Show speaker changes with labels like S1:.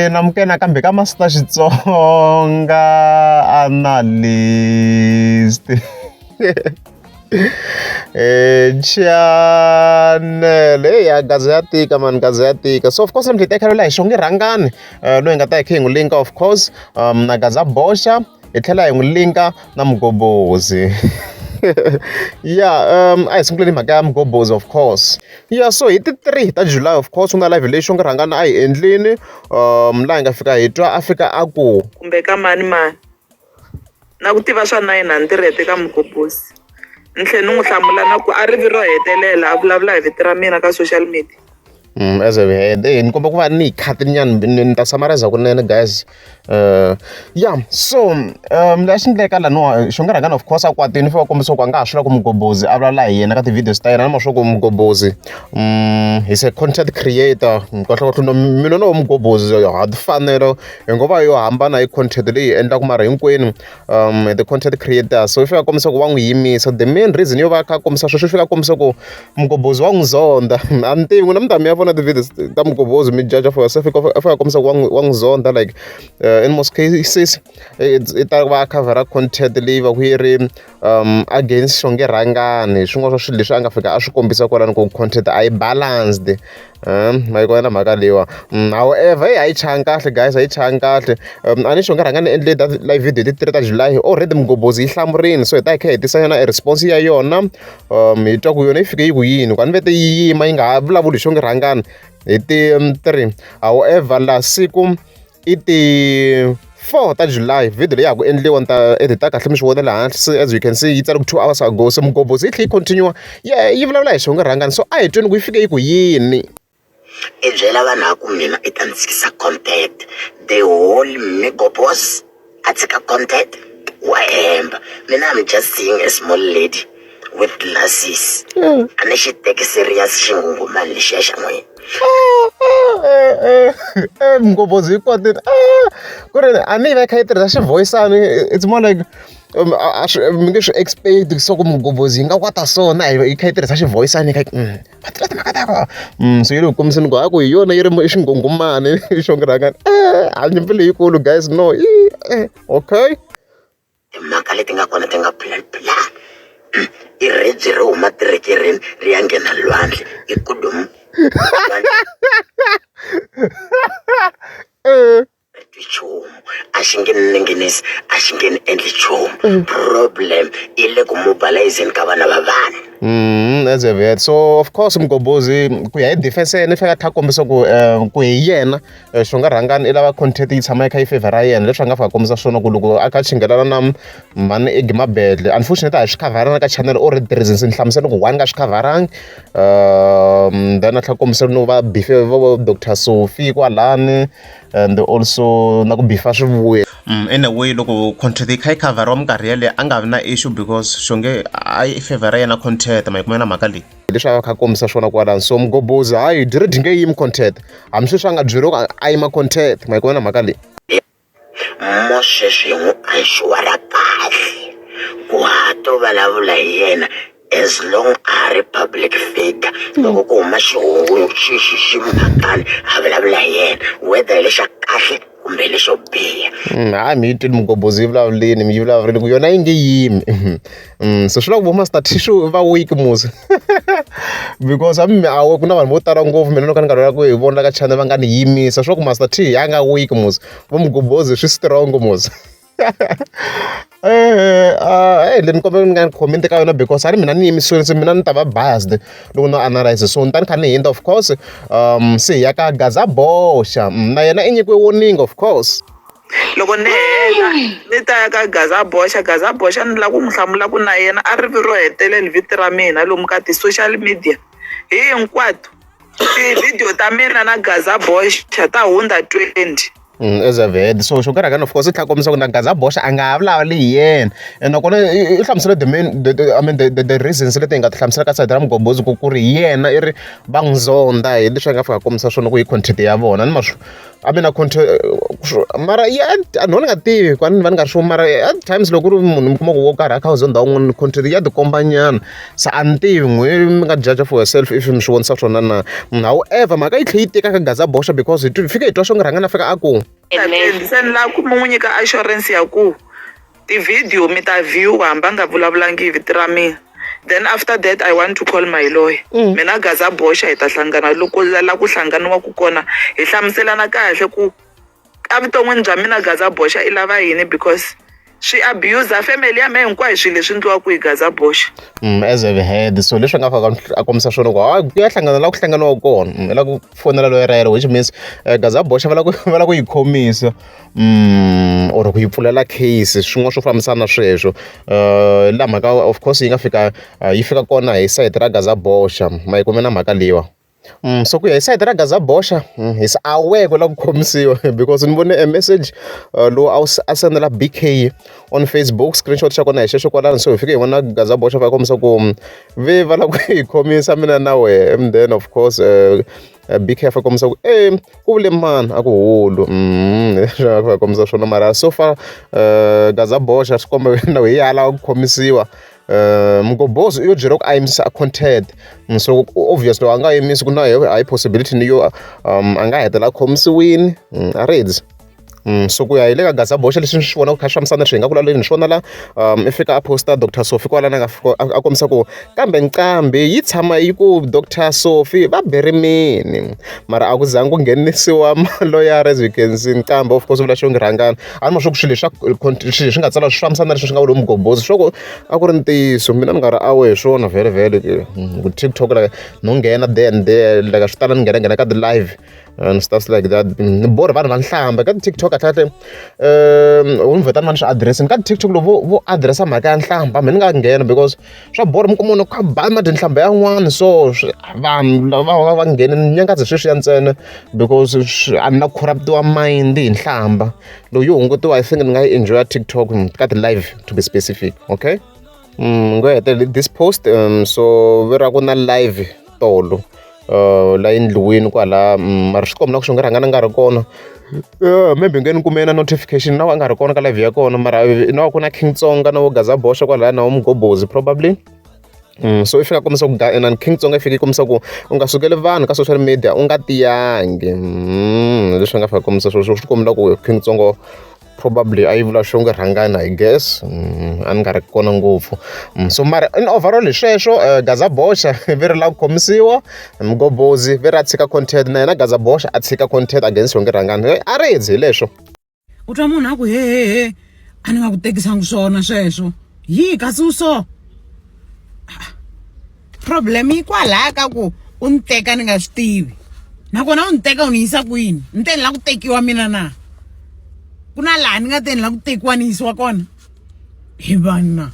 S1: namukena kambe ka Master Xitsonga analyst channel ya gaza ya tika man, gaza ya tika. So of course mhlita ekhalela hi xonge rhangani loyi nga ta hi khe hi n'wi linka of course na gaza boxa hi tlhela hi n'wi linka na Mgobozi. Yeah, a hi sunguleni mhaka ya Mgobozi of course. Yeah, so hi ti 3 ta July of course ku na live leyi xonge rhangani a hi endleni laha hi nga fika hi twa a fika a ku
S2: kumbe ka mani na ku tiva swa 900 ka Mgobozi. Ni tlhela ni n'wi hlamula na ku a rivi ro hetelela a vulavula hi vito ra mina ka social media.
S1: As a head ni komba ku va ni khati nyana ni ta summarize kunene guys. Yeah, so lexi endleka laniwa xonge rhangani of course a kwatini fika kombisa ku a nga ha swi lava ku Mgobozi a vulavula hi yena ka ti-videos ta yena na maswo ku Mgobozi he's a content creator kahlekahle mina no Mgobozi ha timfanelo hi ngo va yo hambana hi content leyi hi endlaka mara hinkwenu the content creator. So fika kombisa ku va n'wi yimisa the main reason yo va kha kombisa sweswo fika kombisa ku Mgobozi wa n'wi zonda a ni tivi n'wina mi ta mi ya vona ti-videos ta Mgobozi mi judge for yourself fika kombisa ku wa n'wi zonda like in most cases i ta va khavhara content leyi va ku yi ri against xonge rhangani swin'wana swa swilo leswi a nga fika a swi kombisa kwalani ku content a yi balanced ma yi kona mhaka leyiwa. However a yi changi kahle guys, a yi changi kahle a ni xonge rhangani endle live video ti 3 ta July already Mgobozi yi hlamurini, so hi ta hi kha hi tisa yona response ya yona hi twa ku yona yi fike yi ku yini ku a ni vete yi yima yi nga ha vulavuli hi xonge rhangani hi ti 3. However la siku i ti 4 ta July video leyi ya ku endliwa ni ta edita kahle mi swi vona laha hansi as you can see yi tsale ku 2 hours ago. So Mgobozi yi tlhe yi continue yi vulavula hi xonge rhangani, so a hi tweni ku yi fike yi ku yini.
S3: I byela vanhu ku mina i ta ni tshikisa content the whole Mgobozi a tshika content wa hemba. Mina I'm just seeing a small lady with glasses a ni xi teki serious xingungumani lexiya xa n'wina.
S1: Mgobozi yi kotini ku ri a ni yi va yi kha yi tirhisa xivoyisani, it's more like mi nge swi expect so ku Mgobozi yi nga kwata so na yi kha yi tirhisa xivoyisani va tirha timhaka ta so yi le ku kombiseni ku a ku hi yona yi ri xingungumani xonge rhangani a nyimpi leyikulu guys no okay.
S3: Timhaka leti nga kona ti nga plan i ribye ri huma tirekerini ri ya nghena lwandle i kudumu nchumu a xi nge ni nghenisi a xi nge ni endli nchumu. Problem i le ku mobilizeni ka vana va vanhu.
S1: As a vet, so of course Mgobozi ku ya hi defense yena fika tlha kombisa ku hi yena xonge rhangani i lava content yi tshama yi kha yi favor yena leswi a nga fika kombisa swona ku loko a kha chingelana na mhani Egi Mabedle unfortunately a hi swi khavarana ka channel already the reasons ni hlamusela ku one nga swi khavaranga then a tlha kombisa no va bife vo Dr. Sophie kwalani and also na ku bifa swivuya. In a way loko content yi kha yi khavariwa minkarhi yaleyo a nga vi na issue because xonge a yi favor yena content ma yi kumela mhaka leyi leswi a kha kombisa swona kwalani. So Mgobozi hayi direct nge yimi content hambi sweswi a nga byeriwa a yima content ma yi kumela mhaka leyi.
S3: Mosweswi hi n'wi anxiwara kahle ku ha to vulavula hi yena as long a ri public figure. Loko ku huma xihungu xi mhakani a vulavula hi yena whether hi lexa kahle kumbe leswo biha.
S1: Hayi mi yi twile Mgobozi yi vulavuleni mi yi vulavurile ku yona yi nge yimi so swi lava ku vo Master Tissue va weak musi because ku na vanhu vo tala ngopfu mina loko ni nga ri ku hi vona ka channel va nga ni yimisa swi ku Master T ya nga weak musi vo Mgobozi swi strong musi. Ni kombela ni nga comment ka yona because a ri mina ni yimisiwile se mina ni ta va biased loko no analyze so ni ta ni kha ni hinta of course se hi ya ka Gaza Boxa na yena i nyikiwe warning of course.
S2: Loko ni hela ni ta ya ka Gaza Boxa ni lava ku n'wi hlamula ku na yena a rivi ro hetelela vito ra mina lomu ka ti-social media hi hinkwato ti-video ta mina na Gaza Boxa ta hundza 20.
S1: As a vet so xonge rhangani of course i tlha kombisa ku na Gaza Boxa a nga ha vulavuli hi yena nakona i hlamusela the reasons leti hi nga ti hlamusela ka side ra Mgobozi ku ri yena i ri va n'wi zonda hi leswi a nga fika kombisa swona ku hi content ya vona ni ma I mean mara no ni nga tivi kwani va ni nga sure mara at times loko ri munhu mi kuma ku wo karhi a kha a zonda wun'wana content ya tikomba nyana se a ni tivi n'we mi nga judge for yourself if mi swi vonisa swona na however mhaka yi tlhe yi tika ka Gaza Bosha because hi fika hi twa swo ngi rhanga na fika a ku
S2: se ni lava ku mi n'wi nyika assurance ya ku ti-video mi ta view hamba nga vulavulangi hi vito ra mina. Then after that, I want to call my lawyer. Mina Gaza Bosha hi ta hlangana loko la ku hlanganiwaku kona hi hlamuselana kahle ku evuton'wini bya mina Gaza Bosha I lava yini because swi abuser family ya mehe hinkwayo swilo leswi endliwaka hi Gaza Bosha.
S1: As a head so leswi nga faka a kombisa swona ku ya hlangana la ku hlanganiwa kona hi la ku fonela loyera yena which means Gaza Bosha va la ku yi khomisa or ku yi pfulela case swin'wana swo fambisana na sweswo la mhaka of course yi nga fika yi fika kona hi side ra Gaza Bosha ma yi kume na mhaka liwa. So ku ya hi side ra Gaza Bosha hi se aware ku la ku khomisiwa because ni vone a message lowu a sendela BK on Facebook screenshot xa kona hi xexo kwalano so hi fike hi vona Gaza Bosha va kombisa ku ve va la ku hi khomisa mina na wehe and then of course BK fa kombisa ku ku vule mani a ku hulu leswi va kombisa swona mara so far Gaza Bosha swi komba na hi ala ku khomisiwa Mgobhozi yo byela ku a yimisa content so obviously a nga yimisi ku na hi possibility ni yo a nga hetela khomisiwini a reds so ku ya hi le ka Gaza Bosha leswi ni swi vona ku kha swi fambisana swi hi nga ku laleni ni swi vona la i fika a posta Dr Sophie kwalana a kombisa ku kambe nqambi yi tshama yi ku Dr Sophie va berimini mara a ku zangi ku nghenisiwa maloyara as you can see nqambi of course vula xo ngi rhangana a ni ma swo ku swilo leswi nga tsala swi fambisana leswi swi nga vula Mgobhozi swo ku a ku ri ntiyiso mina ni nga ri awe hi swona vhele ku TikTok like no nghena then there like swi tala ni nghena ka ti-live and stuff like that ni bori vanhu va nhlamba ka TikTok atlhatle u ni vetani va ni swi addressini ka TikTok loko vo addressa mhaka ya nhlamba mina ni nga nghena because swa bori mi kuma munhu kha bama tinhlamba yan'wana so vanhu lava va ngheni nyangadza sweswiya ntsena because a ni na corruptiwa mind hi nhlamba lowu yo hungutiwa I think ni nga yi enjoya TikTok ka ti-live to be specific okay ngo hetele this post so ve ra ku na live tolo la endliwini kwala mara swi komba na ku swi nga rhangana nga ri kona maybe nge ni kumena notification na wa nga ri kona ka live ya kona mara na ku na King Tsonga na wo Gaza Bosha kwala na wo Mgobhozi probably so i fika kombisa ku and King Tsonga i fika kombisa ku u nga sukeli vanhu ka social media u nga tiyangi leswi nga fika kombisa swo swi kombela ku King Tsonga probably a yi vula swo nge rhangana I guess a ni nga ri kona ngopfu so mara in overall hi sweswo Gaza Bosha ve ri la ku khomisiwa Mgobhozi ve ri a tshika content na yena Gaza Bosha a tshika content against wo nge rhangana a redzi hi leswo
S4: u twa munhu a ku he a ni nga ku tekisangi swona sweswo yi kasi u so problem yi kwalaya ka ku u ni teka ni nga swi tivi nakona u ni teka u ni yisa kwini ni te ni la ku tekiwa mina na ku na laha ni nga te ni la ku tekiwa ni yisiwa kona hi vanhu na